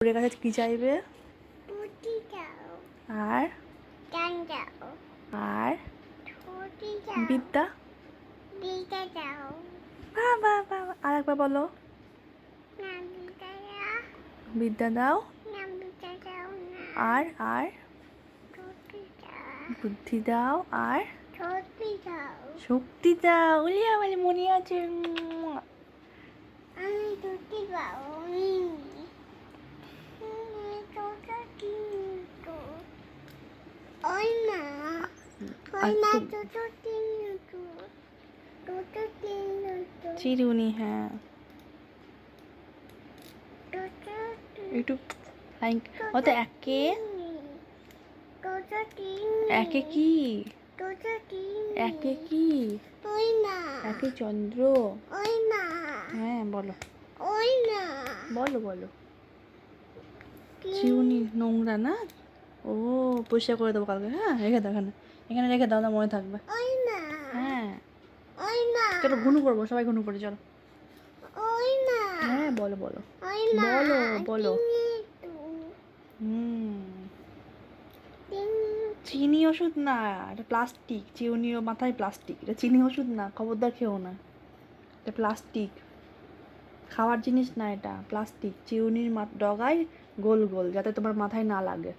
ওর কাছে কি চাইবে? আর আর বিদ্যা। বাবা বাবা, আর একবার বলো, বিদ্যা দাও। আর আর বুদ্ধি দাও। আর শক্তি দাও। উলিয়া বলে মনে আছে। চিরুনি, হ্যাঁ একটু অত একে একে কি? একে কি? একে চন্দ্র। হ্যাঁ বলো বলো বলো। চিরুনি নোংরা না? ও পরিষ্কার করে দেবো কালকে। হ্যাঁ রেখে দাও, এখানে এখানে রেখে দাও, না মনে থাকবে। হ্যাঁ চলো ঘুনু করবো, সবাই ঘুনু করে চলো। হ্যাঁ বলো বলো বলো বলো। চিনি ওষুধ না, এটা প্লাস্টিক। চিরুনির মাথায় প্লাস্টিক, এটা চিনি ওষুধ না, খবরদার খেও না। এটা প্লাস্টিক, খাওয়ার জিনিস না, এটা প্লাস্টিক। চিরুনির ডগায় গোল গোল, যাতে তোমার মাথায় না লাগে।